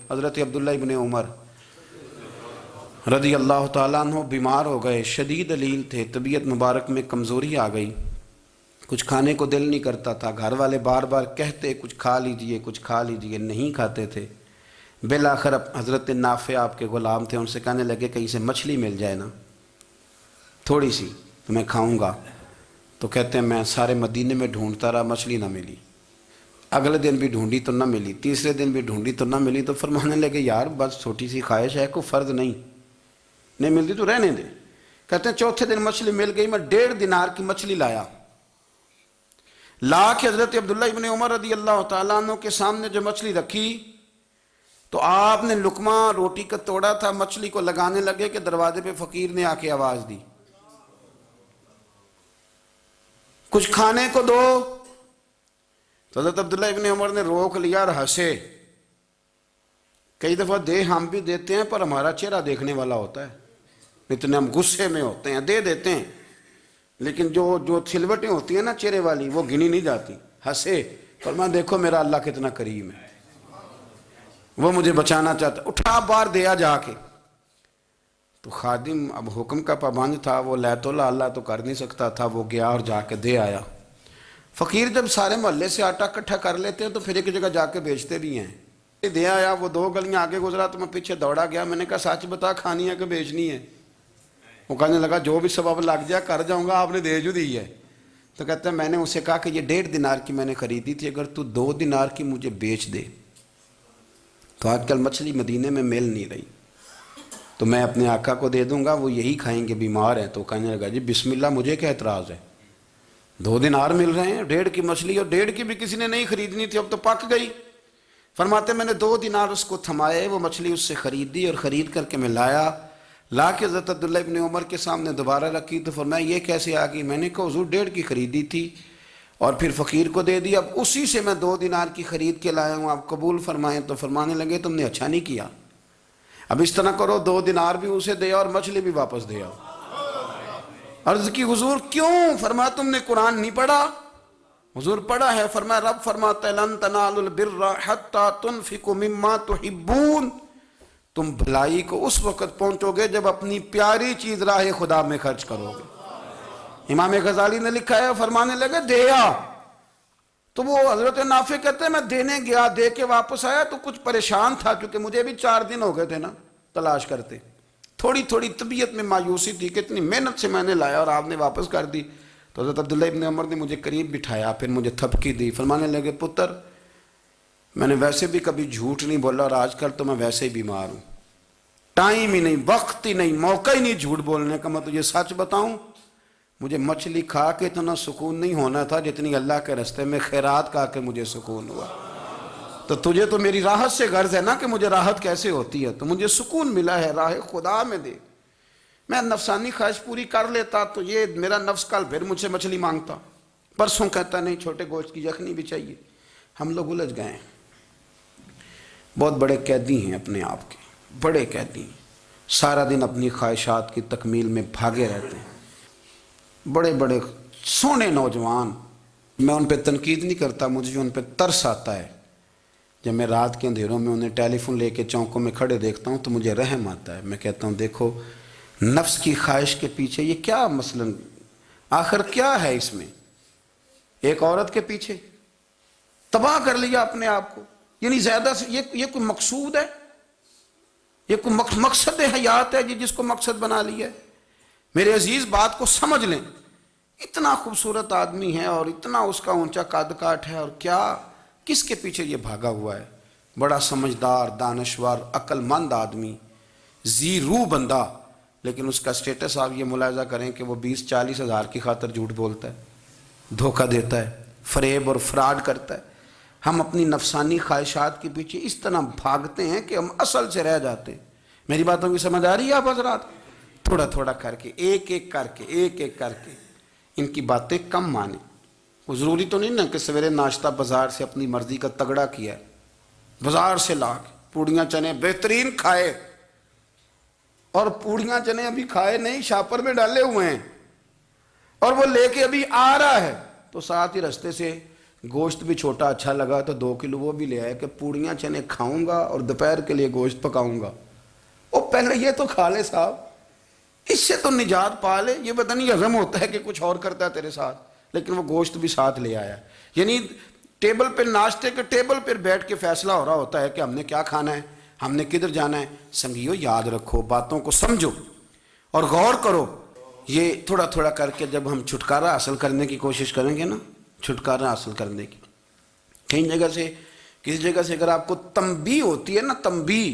حضرت عبداللہ ابن عمر رضی اللہ تعالیٰ عنہ بیمار ہو گئے، شدید علیل تھے، طبیعت مبارک میں کمزوری آ گئی، کچھ کھانے کو دل نہیں کرتا تھا، گھر والے بار بار کہتے کچھ کھا لیجئے کچھ کھا لیجئے، نہیں کھاتے تھے۔ بالآخر حضرت نافع آپ کے غلام تھے، ان سے کہنے لگے کہیں سے مچھلی مل جائے نا تھوڑی سی تو میں کھاؤں گا۔ تو کہتے ہیں میں سارے مدینے میں ڈھونڈتا رہا، مچھلی نہ ملی، اگلے دن بھی ڈھونڈی تو نہ ملی، تیسرے دن بھی ڈھونڈی تو نہ ملی، تو فرمانے لگے یار بس چھوٹی سی خواہش ہے، کوئی فرض نہیں ملتی تو رہنے دے۔ کہتے ہیں چوتھے دن مچھلی مل گئی، میں 1.5 دینار کی مچھلی لایا، لا کے حضرت عبداللہ ابن عمر رضی اللہ تعالیٰ عنہ کے سامنے جو مچھلی رکھی تو آپ نے لقمہ روٹی کا توڑا تھا، مچھلی کو لگانے لگے کہ دروازے پہ فقیر نے آ کے آواز دی کچھ کھانے کو دو۔ تو حضرت عبداللہ ابن عمر نے روک لیا اور ہنسے۔ کئی دفعہ دے ہم بھی دیتے ہیں پر ہمارا چہرہ دیکھنے والا ہوتا ہے، اتنے ہم غصے میں ہوتے ہیں، دے دیتے ہیں، لیکن جو چھلوٹیں ہوتی ہیں نا چہرے والی وہ گنی نہیں جاتی۔ ہنسے، فرمایا دیکھو میرا اللہ کتنا کریم ہے، وہ مجھے بچانا چاہتا، اٹھا بار دیا جا کے۔ تو خادم اب حکم کا پابند تھا، وہ لیت اللہ اللہ تو کر نہیں سکتا تھا، وہ گیا اور جا کے دے آیا۔ فقیر جب سارے محلے سے آٹا اکٹھا کر لیتے ہیں تو پھر ایک جگہ جا کے بیچتے بھی ہیں۔ دے آیا، وہ 2 گلیاں آگے گزرا تو میں پیچھے دوڑا گیا، میں نے کہا سچ بتا کھانی ہے کہ بیچنی ہے؟ وہ کہنے لگا جو بھی سبب لگ جائے کر جاؤں گا، آپ نے دے جو دی ہے۔ تو کہتا ہے میں نے اسے کہا کہ یہ 1.5 دینار کی میں نے خریدی تھی، اگر تو 2 دینار کی مجھے بیچ دے تو آج کل مچھلی مدینے میں مل نہیں رہی تو میں اپنے آقا کو دے دوں گا، وہ یہی کھائیں گے، بیمار ہیں۔ تو کہنے لگا جی بسم اللہ، مجھے کیا اعتراض ہے، 2 دینار مل رہے ہیں، 1.5 کی مچھلی، اور 1.5 کی بھی کسی نے نہیں خریدنی تھی، اب تو پک گئی۔ فرماتے میں نے 2 دینار اس کو تھمائے، وہ مچھلی اس سے خریدی اور خرید کر کے میں لا کے حضرت عبداللہ ابن عمر کے سامنے دوبارہ رکھی۔ تو فرمایا یہ کیسے آ گئی؟ میں نے کہا حضور 1.5 کی خریدی تھی اور پھر فقیر کو دے دی، اب اسی سے میں 2 دینار کی خرید کے لایا ہوں، آپ قبول فرمائیں۔ تو فرمانے لگے تم نے اچھا نہیں کیا، اب اس طرح کرو 2 دینار بھی اسے دے اور مچھلی بھی واپس دے آؤ۔ عرض کی حضور کیوں؟ فرمایا تم نے قرآن نہیں پڑھا؟ حضور پڑھا ہے۔ فرمایا رب فرماتا ہے لن تنالوا البر حتی تنفقوا مما تحبون، تم بھلائی کو اس وقت پہنچو گے جب اپنی پیاری چیز راہ خدا میں خرچ کرو گے۔ امام غزالی نے لکھا ہے، فرمانے لگے دیا تو وہ حضرت نافع کہتے ہیں میں دینے گیا، دے کے واپس آیا تو کچھ پریشان تھا کیونکہ مجھے بھی 4 دن ہو گئے تھے نا تلاش کرتے، تھوڑی طبیعت میں مایوسی تھی کہ اتنی محنت سے میں نے لایا اور آپ نے واپس کر دی۔ تو حضرت عبداللہ ابن عمر نے مجھے قریب بٹھایا، پھر مجھے تھپکی دی، فرمانے لگے پتر میں نے ویسے بھی کبھی جھوٹ نہیں بولا اور آج کل تو میں ویسے ہی بیمار ہوں، ٹائم ہی نہیں، وقت ہی نہیں، موقع ہی نہیں جھوٹ بولنے کا، میں تجھے سچ بتاؤں مجھے مچھلی کھا کے اتنا سکون نہیں ہونا تھا جتنی اللہ کے راستے میں خیرات کھا کے مجھے سکون ہوا۔ تو تجھے تو میری راحت سے غرض ہے نا کہ مجھے راحت کیسے ہوتی ہے، تو مجھے سکون ملا ہے راہ خدا میں دے، میں نفسانی خواہش پوری کر لیتا تو یہ میرا نفس کل پھر مجھ سے مچھلی مانگتا، پرسوں کہتا نہیں چھوٹے گوشت کی یخنی بھی چاہیے۔ ہم لوگ الجھ گئے ہیں، بہت بڑے قیدی ہیں اپنے آپ کے، بڑے قیدی ہیں، سارا دن اپنی خواہشات کی تکمیل میں بھاگے رہتے ہیں، بڑے بڑے سونے نوجوان۔ میں ان پہ تنقید نہیں کرتا، مجھے ان پہ ترس آتا ہے، جب میں رات کے اندھیروں میں انہیں ٹیلی فون لے کے چوکوں میں کھڑے دیکھتا ہوں تو مجھے رحم آتا ہے۔ میں کہتا ہوں دیکھو نفس کی خواہش کے پیچھے یہ کیا مثلا آخر کیا ہے اس میں، ایک عورت کے پیچھے تباہ کر لیا اپنے آپ کو، یعنی زیادہ سے یہ کوئی مقصود ہے، یہ کوئی مقصد حیات ہے جس کو مقصد بنا لیا ہے؟ میرے عزیز بات کو سمجھ لیں، اتنا خوبصورت آدمی ہے اور اتنا اس کا اونچا قد کاٹ ہے، اور کیا کس کے پیچھے یہ بھاگا ہوا ہے؟ بڑا سمجھدار، دانشور، عقل مند آدمی، ذی روح بندہ، لیکن اس کا سٹیٹس آپ یہ ملاحظہ کریں کہ وہ 20-40 ہزار کی خاطر جھوٹ بولتا ہے، دھوکہ دیتا ہے، فریب اور فراڈ کرتا ہے۔ ہم اپنی نفسانی خواہشات کے پیچھے اس طرح بھاگتے ہیں کہ ہم اصل سے رہ جاتے ہیں۔ میری باتوں کی سمجھ آ رہی ہے آپ حضرات؟ تھوڑا تھوڑا کر کے، ایک ایک کر کے ان کی باتیں کم مانیں۔ وہ ضروری تو نہیں نا کہ سویرے ناشتہ بازار سے اپنی مرضی کا تگڑا کیا ہے، بازار سے لا کے پوڑیاں چنے بہترین کھائے، اور پوڑیاں چنے ابھی کھائے نہیں، شاپر میں ڈالے ہوئے ہیں، اور وہ لے کے ابھی آ رہا ہے تو ساتھ ہی رستے سے گوشت بھی چھوٹا اچھا لگا تو 2 کلو وہ بھی لے آئے کہ پوڑیاں چنے کھاؤں گا اور دوپہر کے لیے گوشت پکاؤں گا۔ وہ پہلے یہ تو کھا لے صاحب، اس سے تو نجات پا لے، یہ پتہ نہیں ہضم ہوتا ہے کہ کچھ اور کرتا ہے تیرے ساتھ، لیکن وہ گوشت بھی ساتھ لے آیا۔ یعنی ٹیبل پہ، ناشتے کے ٹیبل پہ بیٹھ کے فیصلہ ہو رہا ہوتا ہے کہ ہم نے کیا کھانا ہے، ہم نے کدھر جانا ہے۔ سنگیو یاد رکھو، باتوں کو سمجھو اور غور کرو۔ یہ تھوڑا تھوڑا کر کے جب ہم چھٹکارا حاصل کرنے کی کوشش کریں گے نا، چھٹکارا حاصل کرنے کی، کہیں جگہ سے، کسی جگہ سے اگر آپ کو تنبیہ ہوتی ہے نا، تنبیہ،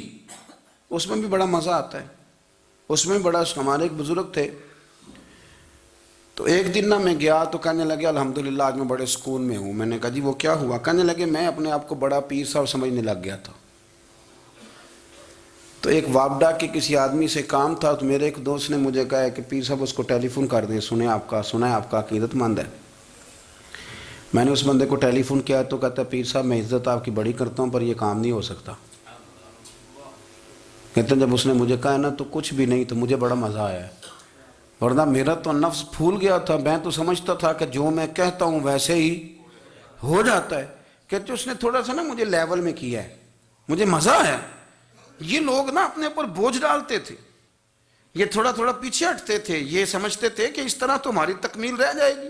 اس میں بھی بڑا مزہ آتا ہے، اس میں بڑا۔ ہمارے ایک بزرگ تھے، تو ایک دن نا میں گیا تو کہنے لگے الحمدللہ آج میں بڑے سکون میں ہوں۔ میں نے کہا جی وہ کیا ہوا؟ کہنے لگے میں اپنے آپ کو بڑا پیر صاحب سمجھنے لگ گیا تھا۔ تو ایک وابڈا کے کسی آدمی سے کام تھا، تو میرے ایک دوست نے مجھے کہا کہ پیر صاحب اس کو ٹیلی فون کر دیں، سنا ہے آپ کا عقیدت مند ہے۔ میں نے اس بندے کو ٹیلی فون کیا تو کہتا ہے پیر صاحب میں عزت آپ کی بڑی کرتا ہوں پر یہ کام نہیں ہو سکتا۔ کہتے ہیں جب اس نے مجھے کہا ہے نا تو کچھ بھی نہیں، تو مجھے بڑا مزہ آیا ہے، ورنہ میرا تو نفس پھول گیا تھا۔ میں تو سمجھتا تھا کہ جو میں کہتا ہوں ویسے ہی ہو جاتا ہے۔ کہتے اس نے تھوڑا سا نا مجھے لیول میں کیا ہے، مجھے مزہ آیا۔ یہ لوگ نا اپنے اوپر بوجھ ڈالتے تھے، یہ تھوڑا تھوڑا پیچھے ہٹتے تھے، یہ سمجھتے تھے کہ اس طرح تو ہماری تکمیل رہ جائے گی۔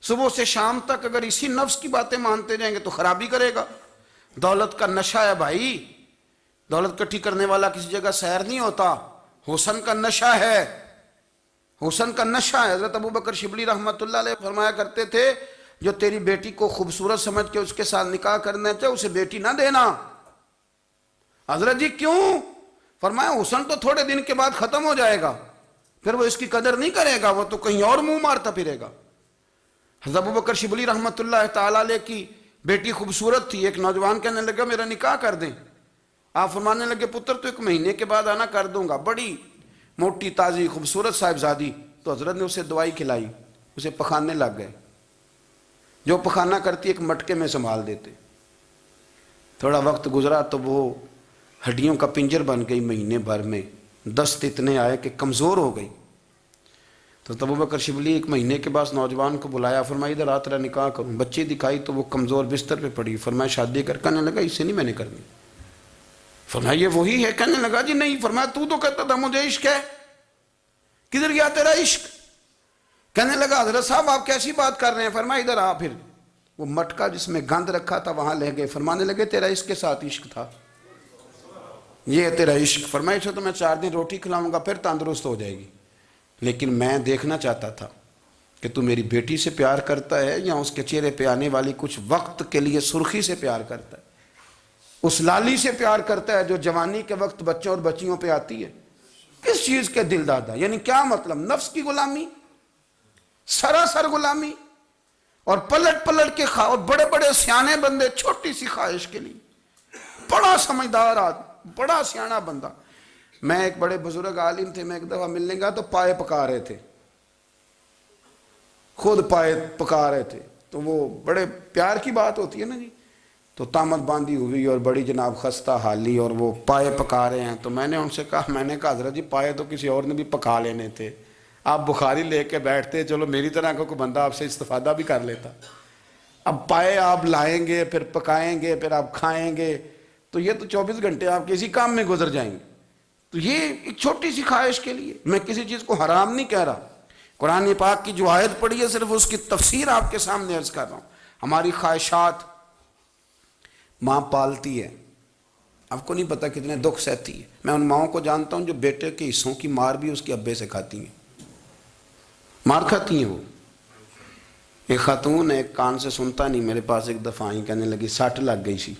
صبح سے شام تک اگر اسی نفس کی باتیں مانتے جائیں گے تو خرابی کرے گا۔ دولت کا نشہ ہے بھائی، دولت کٹھی کرنے والا کسی جگہ سیر نہیں ہوتا، حسن کا نشہ ہے، حسن کا نشہ ہے۔ حضرت ابوبکر شبلی رحمۃ اللہ علیہ فرمایا کرتے تھے جو تیری بیٹی کو خوبصورت سمجھ کے اس کے ساتھ نکاح کرنا چاہے اسے بیٹی نہ دینا۔ حضرت جی کیوں؟ فرمایا حسن تو تھوڑے دن کے بعد ختم ہو جائے گا، پھر وہ اس کی قدر نہیں کرے گا، وہ تو کہیں اور منہ مارتا پھرے گا۔ حضرت ابوبکر شبلی رحمۃ اللہ تعالی علیہ کی بیٹی خوبصورت تھی، ایک نوجوان کہنے لگا میرا نکاح کر دیں۔ آپ فرمانے لگے پتر تو 1 مہینے کے بعد آنا، کر دوں گا۔ بڑی موٹی تازی خوبصورت صاحبزادی، تو حضرت نے اسے دوائی کھلائی، اسے پخانے لگ گئے۔ جو پخانہ کرتی ایک مٹکے میں سنبھال دیتے۔ تھوڑا وقت گزرا تو وہ ہڈیوں کا پنجر بن گئی، مہینے بھر میں دست اتنے آئے کہ کمزور ہو گئی۔ تو ابوبکر شبلی 1 مہینے کے بعد نوجوان کو بلایا، فرمایا ادھر آ تیرا نکاح کروں۔ بچی دکھائی تو وہ کمزور بستر پہ پڑی، فرمایا شادی کر۔ کہنے لگا اس سے نہیں میں نے کرنی۔ فرمایا یہ وہی ہے؟ کہنے لگا جی نہیں۔ فرمایا تو کہتا تھا مجھے عشق ہے، کدھر گیا تیرا عشق؟ کہنے لگا حضرت صاحب آپ کیسی بات کر رہے ہیں؟ فرمایا ادھر آ۔ پھر وہ مٹکا جس میں گند رکھا تھا وہاں لے گئے، فرمانے لگے تیرا اس کے ساتھ عشق تھا، یہ ہے تیرا عشق۔ فرمایا اسے تو میں 4 دن روٹی کھلاؤں گا پھر تندرست ہو جائے گی، لیکن میں دیکھنا چاہتا تھا کہ تو میری بیٹی سے پیار کرتا ہے یا اس کے چہرے پہ آنے والی کچھ وقت کے لیے سرخی سے پیار کرتا ہے، اس لالی سے پیار کرتا ہے جو جوانی کے وقت بچوں اور بچیوں پہ آتی ہے۔ کس چیز کے دل دادا؟ یعنی کیا مطلب؟ نفس کی غلامی، سراسر غلامی، اور پلٹ پلٹ کے اور بڑے بڑے سیانے بندے چھوٹی سی خواہش کے لیے۔ بڑا سمجھدار آدمی، بڑا سیانا بندہ۔ میں ایک بڑے بزرگ عالم تھے، میں ایک دفعہ ملنے گا تو پائے پکا رہے تھے، خود پائے پکا رہے تھے، تو وہ بڑے پیار کی بات ہوتی ہے نا جی، تو تامت باندھی ہوئی اور بڑی جناب خستہ حالی، اور وہ پائے پکا رہے ہیں۔ تو میں نے ان سے کہا، میں نے کہا حضرت جی پائے تو کسی اور نے بھی پکا لینے تھے، آپ بخاری لے کے بیٹھتے، چلو میری طرح کا کوئی بندہ آپ سے استفادہ بھی کر لیتا۔ اب پائے آپ لائیں گے، پھر پکائیں گے، پھر آپ کھائیں گے، تو یہ تو 24 گھنٹے آپ کسی کام میں گزر جائیں گے۔ تو یہ ایک چھوٹی سی خواہش کے لیے، میں کسی چیز کو حرام نہیں کہہ رہا، قرآن پاک کی جو آیت پڑھی ہے صرف اس کی تفسیر آپ کے سامنے عرض کر رہا ہوں۔ ہماری خواہشات ماں پالتی ہے، آپ کو نہیں پتہ کتنے دکھ سہتی ہے۔ میں ان ماؤں کو جانتا ہوں جو بیٹے کے حصوں کی مار بھی اس کے ابے سے کھاتی ہیں، مار کھاتی ہیں وہ۔ ایک خاتون ہے، ایک کان سے سنتا نہیں، میرے پاس ایک دفعہ آئی، کہنے لگی 60 لگ گئی سی،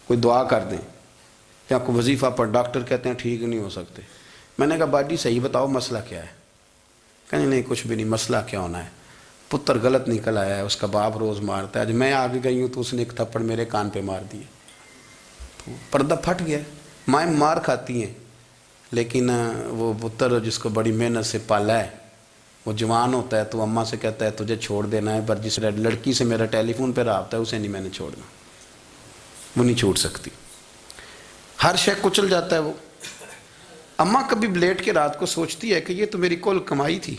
کوئی دعا کر دیں یا کوئی وظیفہ پر، ڈاکٹر کہتے ہیں ٹھیک نہیں ہو سکتے۔ میں نے کہا باجی صحیح بتاؤ مسئلہ کیا ہے؟ کہنے نہیں کچھ بھی نہیں، مسئلہ کیا ہونا ہے، پتر غلط نکل آیا ہے، اس کا باپ روز مارتا ہے، آج میں آگے گئی ہوں تو اس نے ایک تھپڑ میرے کان پہ مار دیے، تو پردہ پھٹ گیا۔ مائیں مار کھاتی ہیں، لیکن وہ پتر جس کو بڑی محنت سے پالا ہے وہ جوان ہوتا ہے تو اماں سے کہتا ہے تجھے چھوڑ دینا ہے، پر جس لڑکی سے میرا ٹیلی فون پہ رابطہ ہے اسے نہیں میں نے چھوڑنا، وہ نہیں چھوڑ سکتی، ہر شے کچل جاتا ہے وہ۔ اماں کبھی لیٹ کے رات کو سوچتی ہے کہ یہ تو میری کل کمائی تھی،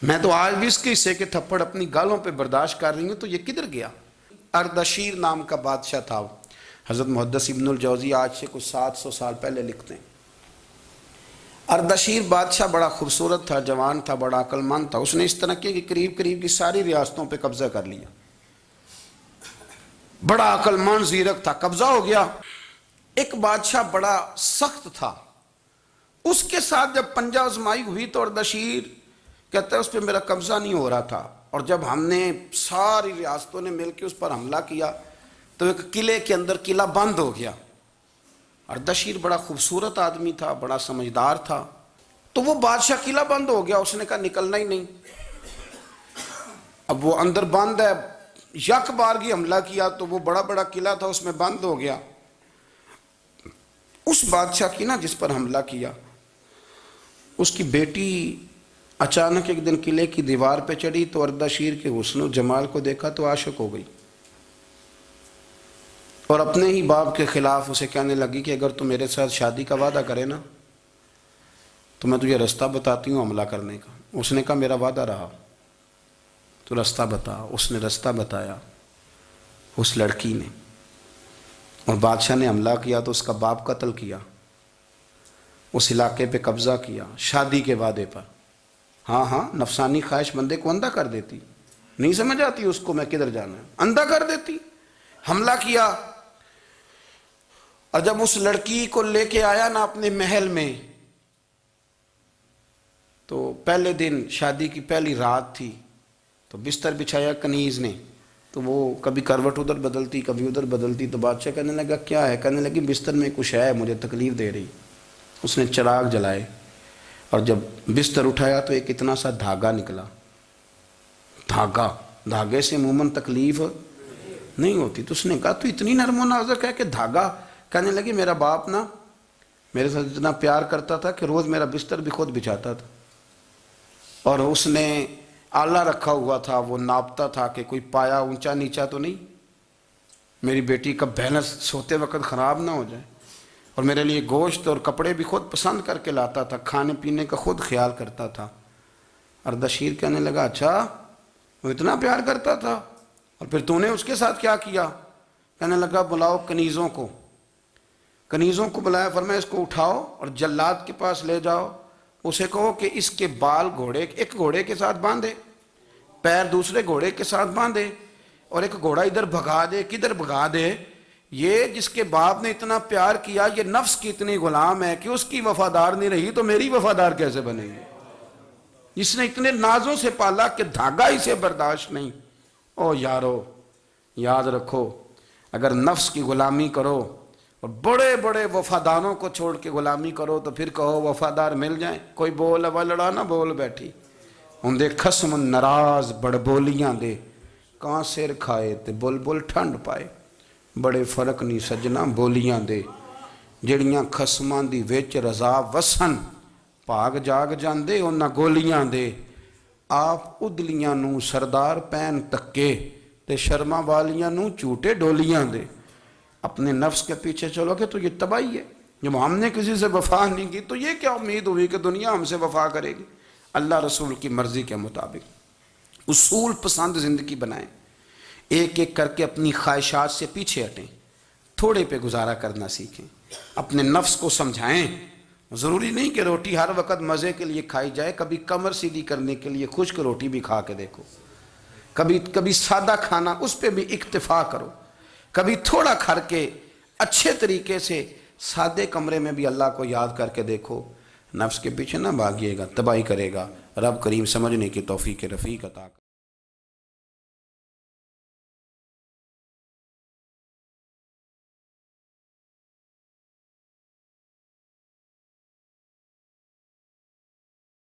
میں تو آج بھی اس کے حصے کے تھپڑ اپنی گالوں پہ برداشت کر رہی ہوں، تو یہ کدھر گیا؟ اردشیر نام کا بادشاہ تھا، حضرت محدث ابن الجوزی آج سے کچھ 700 سال پہلے لکھتے ہیں۔ اردشیر بادشاہ بڑا خوبصورت تھا، جوان تھا، بڑا عقل مند تھا۔ اس نے اس طرح کیا کہ قریب کی ساری ریاستوں پہ قبضہ کر لیا۔ بڑا عقل مند زیرک تھا، قبضہ ہو گیا۔ ایک بادشاہ بڑا سخت تھا، اس کے ساتھ جب پنجہ آزمائی ہوئی تو اردشیر کہتا ہے اس پہ میرا قبضہ نہیں ہو رہا تھا، اور جب ہم نے ساری ریاستوں نے مل کے اس پر حملہ کیا تو ایک قلعے کے اندر قلعہ بند ہو گیا۔ اردشیر بڑا خوبصورت آدمی تھا، بڑا سمجھدار تھا، تو وہ بادشاہ قلعہ بند ہو گیا، اس نے کہا نکلنا ہی نہیں۔ اب وہ اندر بند ہے، یک بارگی حملہ کیا تو وہ بڑا قلعہ تھا، اس میں بند ہو گیا۔ اس بادشاہ کی نا جس پر حملہ کیا، اس کی بیٹی اچانک ایک دن قلعے کی دیوار پہ چڑھی تو اردشیر کے حسن و جمال کو دیکھا تو عاشق ہو گئی، اور اپنے ہی باپ کے خلاف اسے کہنے لگی کہ اگر تو میرے ساتھ شادی کا وعدہ کرے نا تو میں تجھے رستہ بتاتی ہوں حملہ کرنے کا۔ اس نے کہا میرا وعدہ رہا، تو رستہ بتا۔ اس نے رستہ بتایا اس لڑکی نے، اور بادشاہ نے حملہ کیا تو اس کا باپ قتل کیا، اس علاقے پہ قبضہ کیا شادی کے وعدے پر۔ ہاں نفسانی خواہش بندے کو اندھا کر دیتی، نہیں سمجھ آتی اس کو میں کدھر جانا ہے، اندھا کر دیتی۔ حملہ کیا، اور جب اس لڑکی کو لے کے آیا نا اپنے محل میں، تو پہلے دن شادی کی پہلی رات تھی، تو بستر بچھایا کنیز نے، تو وہ کبھی کروٹ ادھر بدلتی کبھی ادھر بدلتی، تو بادشاہ کہنے لگا کیا ہے؟ کہنے لگی بستر میں کچھ ہے، مجھے تکلیف دے رہی۔ اس نے چراغ جلائے، اور جب بستر اٹھایا تو ایک اتنا سا دھاگا نکلا۔ دھاگے سے عموماً تکلیف نہیں ہوتی، تو اس نے کہا تو اتنی نرم و نازک ہے کہ دھاگا؟ کہنے لگی میرا باپ نا میرے ساتھ اتنا پیار کرتا تھا کہ روز میرا بستر بھی خود بچھاتا تھا، اور اس نے آلہ رکھا ہوا تھا، وہ ناپتا تھا کہ کوئی پایا اونچا نیچا تو نہیں، میری بیٹی کا بیلنس سوتے وقت خراب نہ ہو جائے، اور میرے لیے گوشت اور کپڑے بھی خود پسند کر کے لاتا تھا، کھانے پینے کا خود خیال کرتا تھا۔ اردشیر کہنے لگا اچھا وہ اتنا پیار کرتا تھا، اور پھر تو نے اس کے ساتھ کیا کیا؟ کہنے لگا بلاؤ کنیزوں کو بلایا، فرمایا اس کو اٹھاؤ اور جلاد کے پاس لے جاؤ، اسے کہو کہ اس کے بال ایک گھوڑے کے ساتھ باندھے، پیر دوسرے گھوڑے کے ساتھ باندھے، اور ایک گھوڑا ادھر بھگا دے، کدھر بھگا دے، یہ جس کے باپ نے اتنا پیار کیا یہ نفس کی اتنی غلام ہے کہ اس کی وفادار نہیں رہی تو میری وفادار کیسے بنے گی؟ اس نے اتنے نازوں سے پالا کہ دھاگا اسے برداشت نہیں۔ او یارو یاد رکھو، اگر نفس کی غلامی کرو اور بڑے وفاداروں کو چھوڑ کے غلامی کرو تو پھر کہو وفادار مل جائیں، کوئی بول اب لڑا نہ بول بیٹھی ہوں دے خصم ناراض بڑ بولیاں دے، کہاں سر کھائے تے بلبل ٹھنڈ پائے، بڑے فرق نہیں سجنا بولیاں دے، جڑیاں خصماں دی وچ رضا وسن، بھاگ جاگ جاندے انہاں گولیاں دے، آپ ادلیاں نو سردار پین تکے تے شرما والیاں نو چوٹے ڈولیاں دے۔ اپنے نفس کے پیچھے چلو گے تو یہ تباہی ہے۔ جب ہم نے کسی سے وفا نہیں کی تو یہ کیا امید ہوئی کہ دنیا ہم سے وفا کرے گی؟ اللہ رسول کی مرضی کے مطابق اصول پسند زندگی بنائیں، ایک ایک کر کے اپنی خواہشات سے پیچھے ہٹیں، تھوڑے پہ گزارا کرنا سیکھیں، اپنے نفس کو سمجھائیں۔ ضروری نہیں کہ روٹی ہر وقت مزے کے لیے کھائی جائے، کبھی کمر سیدھی کرنے کے لیے خشک روٹی بھی کھا کے دیکھو، کبھی سادہ کھانا اس پہ بھی اکتفا کرو، کبھی تھوڑا کھر کے اچھے طریقے سے سادے کمرے میں بھی اللہ کو یاد کر کے دیکھو۔ نفس کے پیچھے نہ بھاگیے گا، تباہی کرے گا۔ رب کریم سمجھنے کی توفیق رفیق عطا کرے۔